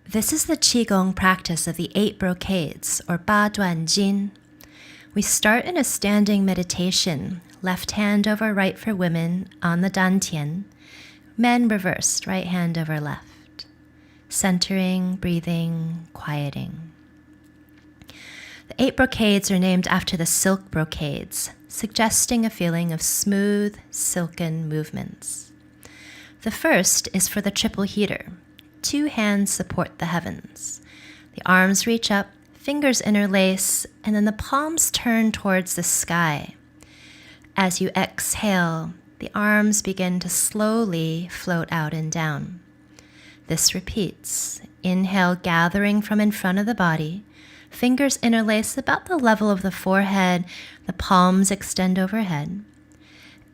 This is the Qigong practice of the 8 Brocades, or 8段筋. We start in a standing meditation, left hand over right for women on the dantian, men reversed, right hand over left. Centering, breathing, quieting. The 8 brocades are named after the silk brocades, suggesting a feeling of smooth, silken movements. The first is for the triple heater. 2 hands support the heavens. The arms reach up, fingers interlace, and then the palms turn towards the sky. As you exhale, the arms begin to slowly float out and down. This repeats. Inhale, gathering from in front of the body. Fingers interlace about the level of the forehead. The palms extend overhead.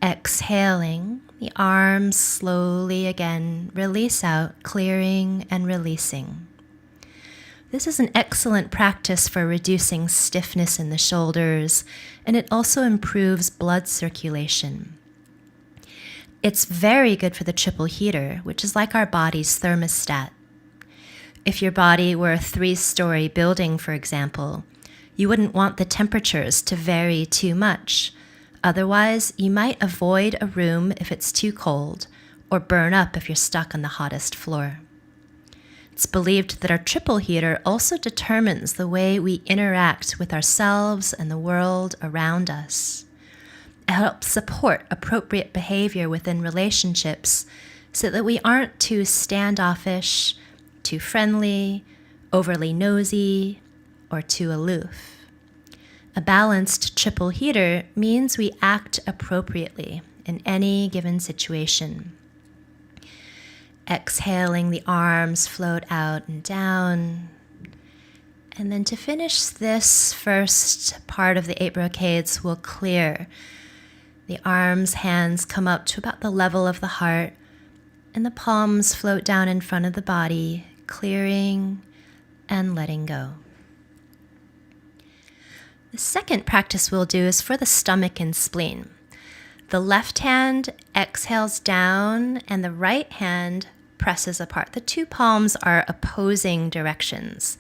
Exhaling, the arms slowly again release out, clearing and releasing. This is an excellent practice for reducing stiffness in the shoulders, and it also improves blood circulation. It's very good for the triple heater, which is like our body's thermostat. If your body were a 3-story building, for example, you wouldn't want the temperatures to vary too much. Otherwise, you might avoid a room if it's too cold, or burn up if you're stuck on the hottest floor. It's believed that our triple heater also determines the way we interact with ourselves and the world around us. It helps support appropriate behavior within relationships so that we aren't too standoffish, too friendly, overly nosy, or too aloof. A balanced triple heater means we act appropriately in any given situation. Exhaling, the arms float out and down. And then to finish this first part of the 8 brocades, we'll clear. The arms, hands come up to about the level of the heart, and the palms float down in front of the body, clearing and letting go. The second practice we'll do is for the stomach and spleen. The left hand exhales down and the right hand presses apart. The 2 palms are opposing directions.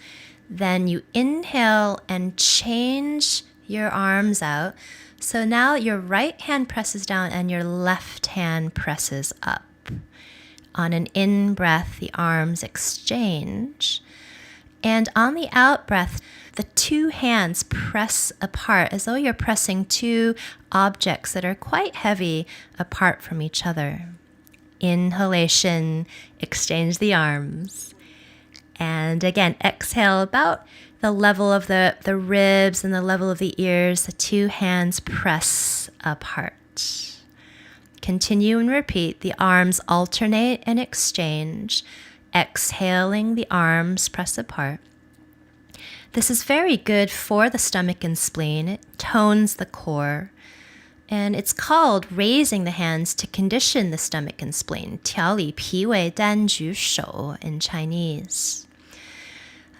Then you inhale and change your arms out. So now your right hand presses down and your left hand presses up. On an in-breath, the arms exchange. And on the out-breath, the 2 hands press apart as though you're pressing 2 objects that are quite heavy apart from each other. Inhalation, exchange the arms. And again, exhale about the level of the ribs and the level of the ears. The 2 hands press apart. Continue and repeat. The arms alternate and exchange. Exhaling, the arms press apart. This is very good for the stomach and spleen. It tones the core. And it's called raising the hands to condition the stomach and spleen. 调理脾胃丹举手 in Chinese.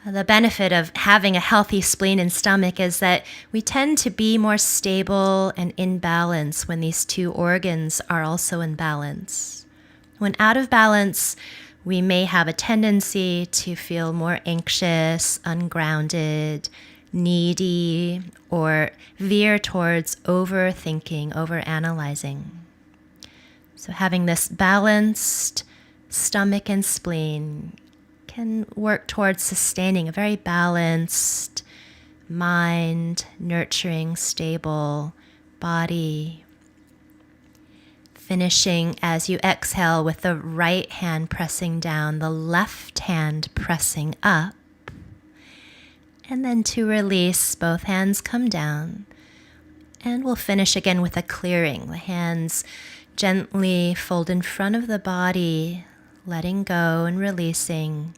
The benefit of having a healthy spleen and stomach is that we tend to be more stable and in balance when these 2 organs are also in balance. When out of balance, we may have a tendency to feel more anxious, ungrounded, needy, or veer towards overthinking, overanalyzing. So having this balanced stomach and spleen can work towards sustaining a very balanced mind, nurturing, stable body. Finishing as you exhale with the right hand pressing down, the left hand pressing up. And then to release, both hands come down. And we'll finish again with a clearing. The hands gently fold in front of the body, letting go and releasing,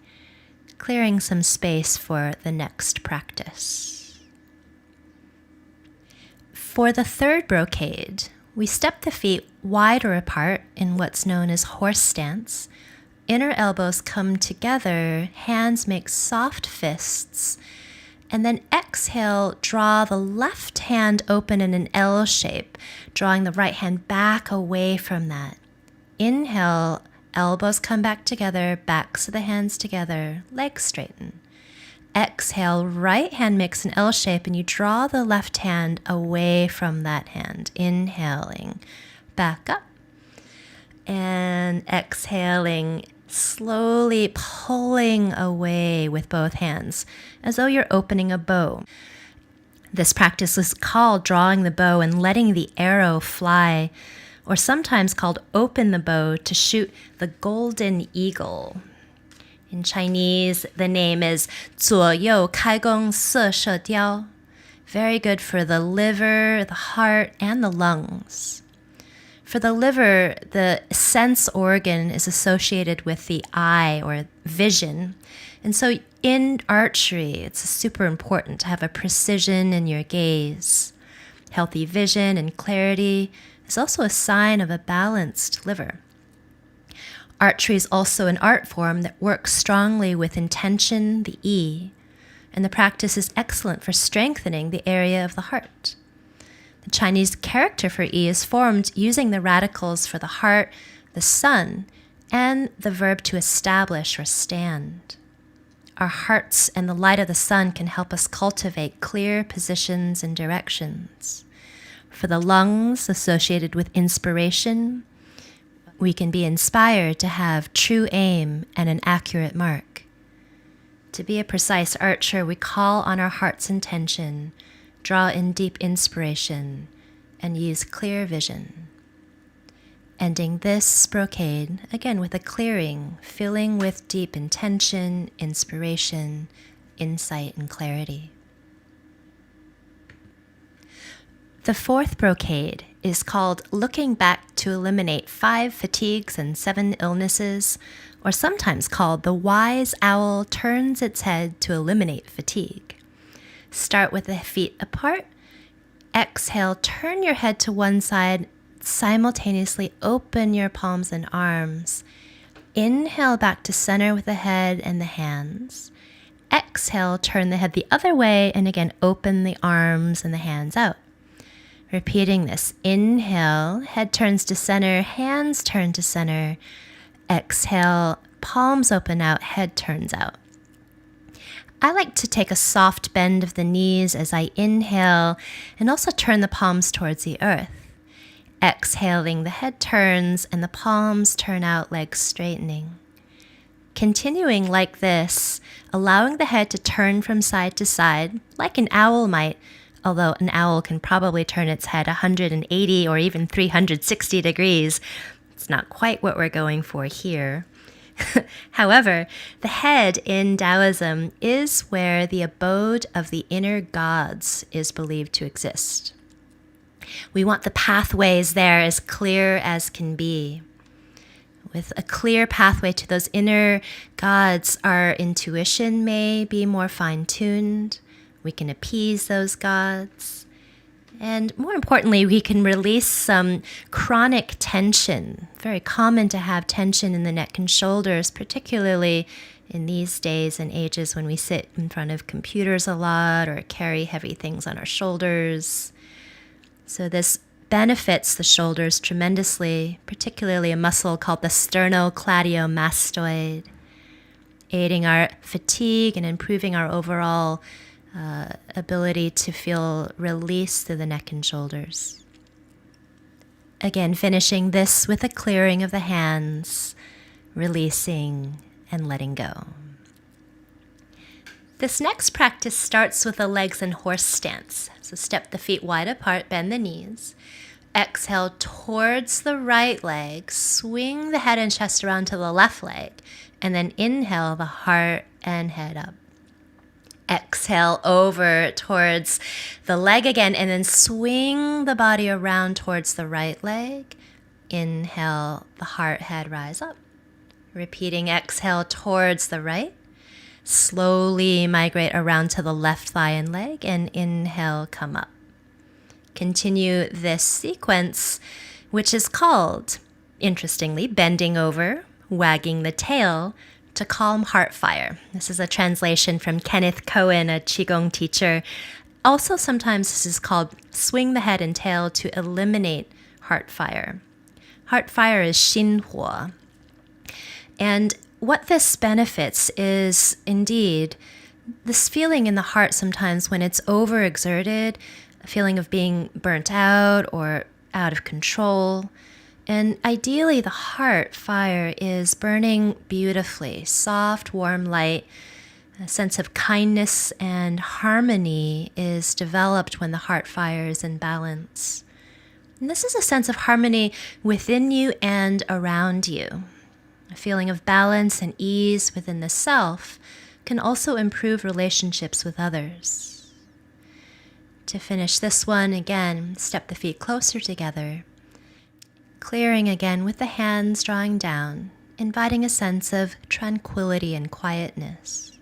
clearing some space for the next practice. For the third brocade, we step the feet wider apart in what's known as horse stance. Inner elbows come together, hands make soft fists, and then exhale, draw the left hand open in an L shape, drawing the right hand back away from that. Inhale, elbows come back together, backs of the hands together, legs straighten. Exhale, right hand makes an L shape and you draw the left hand away from that hand. Inhaling, back up. And exhaling, slowly pulling away with both hands, as though you're opening a bow. This practice is called drawing the bow and letting the arrow fly, or sometimes called open the bow to shoot the golden eagle. In Chinese, the name is 左右开弓射射雕. Very good for the liver, the heart, and the lungs. For the liver, the sense organ is associated with the eye or vision. And so in archery, it's super important to have a precision in your gaze. Healthy vision and clarity is also a sign of a balanced liver. Archery is also an art form that works strongly with intention, the yi, and the practice is excellent for strengthening the area of the heart. The Chinese character for yi is formed using the radicals for the heart, the sun, and the verb to establish or stand. Our hearts and the light of the sun can help us cultivate clear positions and directions. For the lungs associated with inspiration, we can be inspired to have true aim and an accurate mark. To be a precise archer, we call on our heart's intention, draw in deep inspiration, and use clear vision. Ending this brocade, again with a clearing, filling with deep intention, inspiration, insight, and clarity. The fourth brocade is called Looking Back to Eliminate 5 Fatigues and 7 Illnesses, or sometimes called The Wise Owl Turns Its Head to Eliminate Fatigue. Start with the feet apart. Exhale, turn your head to one side. Simultaneously open your palms and arms. Inhale back to center with the head and the hands. Exhale, turn the head the other way, and again, open the arms and the hands out. Repeating this. Inhale, head turns to center, hands turn to center. Exhale, palms open out, head turns out. I like to take a soft bend of the knees as I inhale and also turn the palms towards the earth. Exhaling, the head turns and the palms turn out, legs straightening. Continuing like this, allowing the head to turn from side to side, like an owl might, although an owl can probably turn its head 180 or even 360 degrees. It's not quite what we're going for here. However, the head in Taoism is where the abode of the inner gods is believed to exist. We want the pathways there as clear as can be. With a clear pathway to those inner gods, our intuition may be more fine-tuned. We can appease those gods. And more importantly, we can release some chronic tension. Very common to have tension in the neck and shoulders, particularly in these days and ages when we sit in front of computers a lot or carry heavy things on our shoulders. So this benefits the shoulders tremendously, particularly a muscle called the sternocladiomastoid, aiding our fatigue and improving our overall ability to feel release through the neck and shoulders. Again, finishing this with a clearing of the hands, releasing and letting go. This next practice starts with the legs in horse stance. So step the feet wide apart, bend the knees. Exhale towards the right leg, swing the head and chest around to the left leg, and then inhale the heart and head up. Exhale over towards the leg again, and then swing the body around towards the right leg. Inhale, the heart, head, rise up. Repeating, exhale towards the right. Slowly migrate around to the left thigh and leg, and inhale, come up. Continue this sequence, which is called, interestingly, bending over, wagging the tail, to calm heart fire. This is a translation from Kenneth Cohen, a Qigong teacher. Also, sometimes this is called swing the head and tail to eliminate heart fire. Heart fire is 心火. And what this benefits is indeed this feeling in the heart sometimes when it's overexerted, a feeling of being burnt out or out of control. And ideally, the heart fire is burning beautifully, soft, warm light. A sense of kindness and harmony is developed when the heart fire is in balance. And this is a sense of harmony within you and around you. A feeling of balance and ease within the self can also improve relationships with others. To finish this one, again, step the feet closer together, clearing again with the hands drawing down, inviting a sense of tranquility and quietness.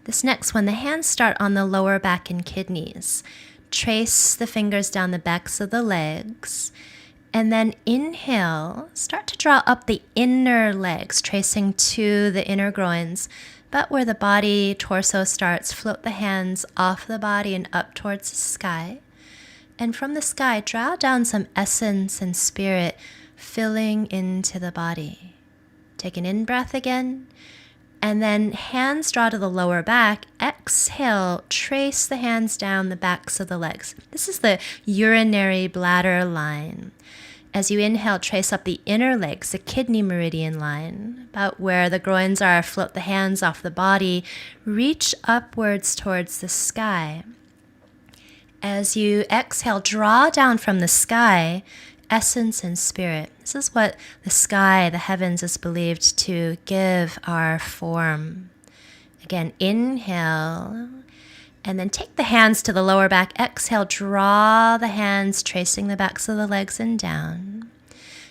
This next one, the hands start on the lower back and kidneys. Trace the fingers down the backs of the legs, and then inhale, start to draw up the inner legs, tracing to the inner groins, but where the body, torso starts, float the hands off the body and up towards the sky. And from the sky, draw down some essence and spirit filling into the body. Take an in-breath again, and then hands draw to the lower back. Exhale, trace the hands down the backs of the legs. This is the urinary bladder line. As you inhale, trace up the inner legs, the kidney meridian line, about where the groins are. Float the hands off the body. Reach upwards towards the sky. As you exhale, draw down from the sky essence and spirit. This is what the sky, the heavens, is believed to give our form. Again, inhale, and then take the hands to the lower back. Exhale, draw the hands, tracing the backs of the legs and down.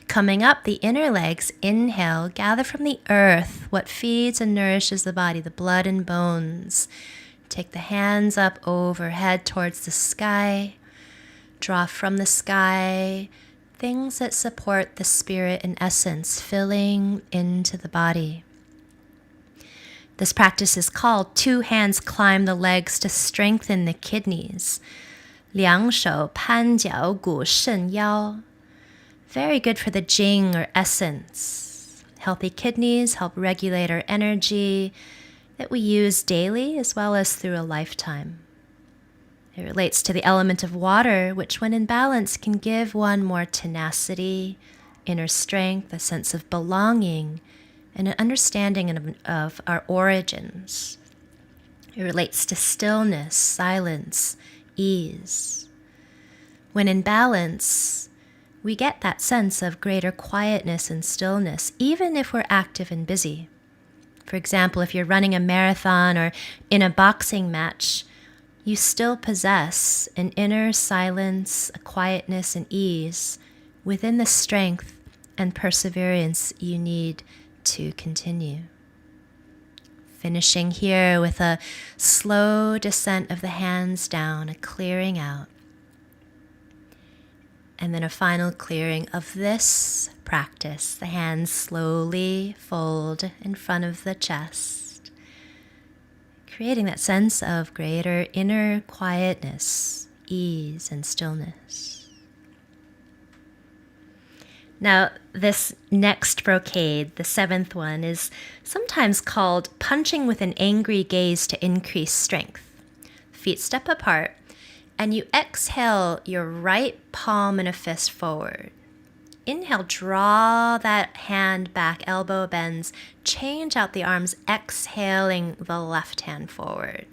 Coming up, the inner legs, inhale, gather from the earth what feeds and nourishes the body, the blood and bones. Take the hands up overhead towards the sky. Draw from the sky things that support the spirit and essence filling into the body. This practice is called two hands climb the legs to strengthen the kidneys. 两手攀脚骨肾腰. Very good for the Jing or essence. Healthy kidneys help regulate our energy that we use daily as well as through a lifetime. It relates to the element of water, which when in balance can give one more tenacity, inner strength, a sense of belonging, and an understanding of our origins. It relates to stillness, silence, ease. When in balance, we get that sense of greater quietness and stillness, even if we're active and busy. For example, if you're running a marathon or in a boxing match, you still possess an inner silence, a quietness and ease within the strength and perseverance you need to continue. Finishing here with a slow descent of the hands down, a clearing out. And then a final clearing of this practice. The hands slowly fold in front of the chest, creating that sense of greater inner quietness, ease, and stillness. Now, this next brocade, the seventh one, is sometimes called punching with an angry gaze to increase strength. Feet step apart, and you exhale your right palm in a fist forward. Inhale, draw that hand back, elbow bends, change out the arms, exhaling the left hand forward.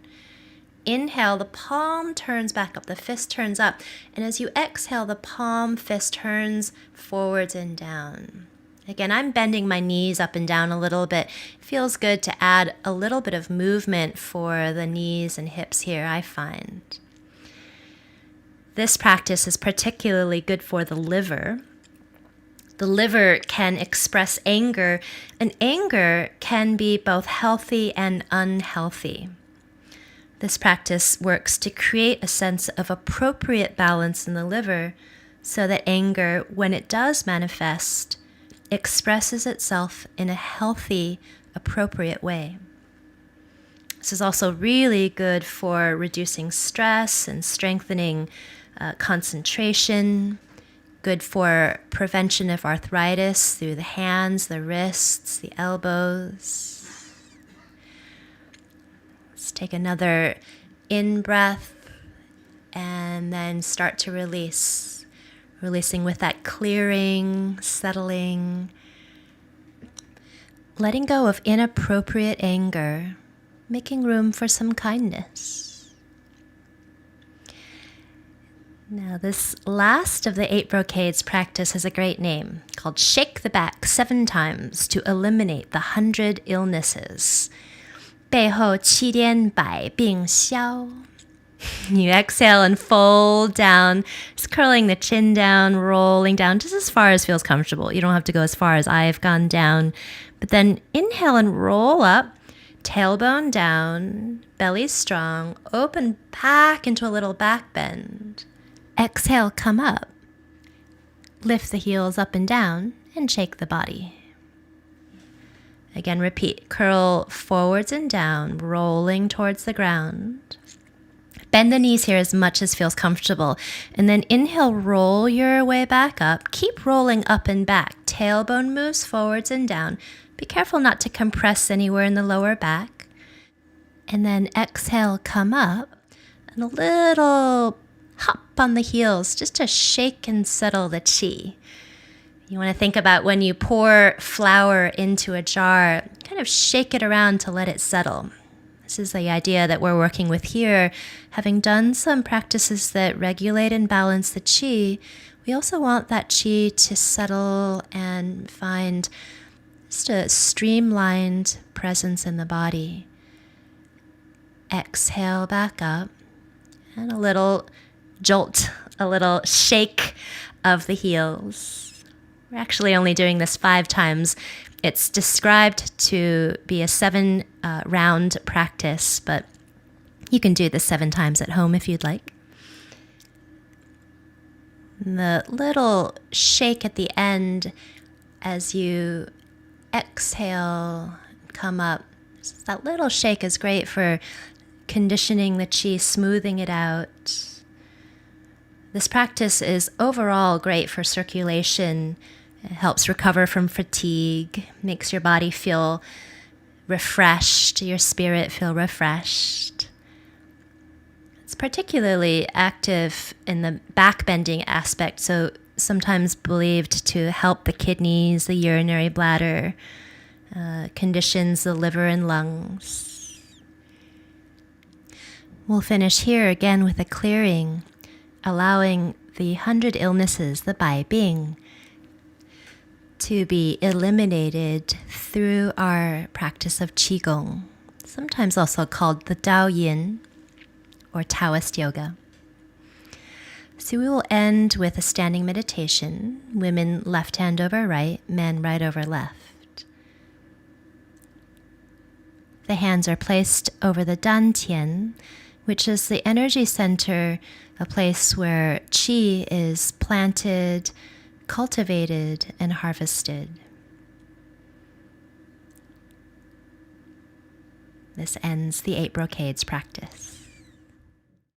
Inhale, the palm turns back up, the fist turns up, and as you exhale, the palm fist turns forwards and down. Again, I'm bending my knees up and down a little bit. It feels good to add a little bit of movement for the knees and hips here, I find. This practice is particularly good for the liver. The liver can express anger, and anger can be both healthy and unhealthy. This practice works to create a sense of appropriate balance in the liver so that anger, when it does manifest, expresses itself in a healthy, appropriate way. This is also really good for reducing stress and strengthening concentration, good for prevention of arthritis through the hands, the wrists, the elbows. Let's take another in-breath and then start to release. Releasing with that clearing, settling, letting go of inappropriate anger, making room for some kindness. Now, this last of the 8 brocades practice has a great name called Shake the Back 7 times to eliminate the 100 illnesses. 背后7点百病消. You exhale and fold down, just curling the chin down, rolling down just as far as feels comfortable. You don't have to go as far as I've gone down. But then inhale and roll up, tailbone down, belly strong, open back into a little back bend. Exhale, come up. Lift the heels up and down and shake the body. Again, repeat. Curl forwards and down, rolling towards the ground. Bend the knees here as much as feels comfortable. And then inhale, roll your way back up. Keep rolling up and back. Tailbone moves forwards and down. Be careful not to compress anywhere in the lower back. And then exhale, come up. And a little hop on the heels just to shake and settle the qi. You want to think about when you pour flour into a jar, kind of shake it around to let it settle. This is the idea that we're working with here. Having done some practices that regulate and balance the qi, we also want that qi to settle and find just a streamlined presence in the body. Exhale back up and a little jolt, a little shake of the heels. We're actually only doing this 5 times. It's described to be a 7-round practice, but you can do this 7 times at home if you'd like. And the little shake at the end as you exhale, come up. That little shake is great for conditioning the qi, smoothing it out. This practice is overall great for circulation. It helps recover from fatigue, makes your body feel refreshed, your spirit feel refreshed. It's particularly active in the back bending aspect, so sometimes believed to help the kidneys, the urinary bladder, conditions the liver and lungs. We'll finish here again with a clearing, allowing the 100 illnesses, the 百病, to be eliminated through our practice of Qigong, sometimes also called the Tao Yin or Taoist yoga. So we will end with a standing meditation, women left hand over right, men right over left. The hands are placed over the dantian, which is the energy center, a place where qi is planted, cultivated, and harvested. This ends the 8 brocades practice.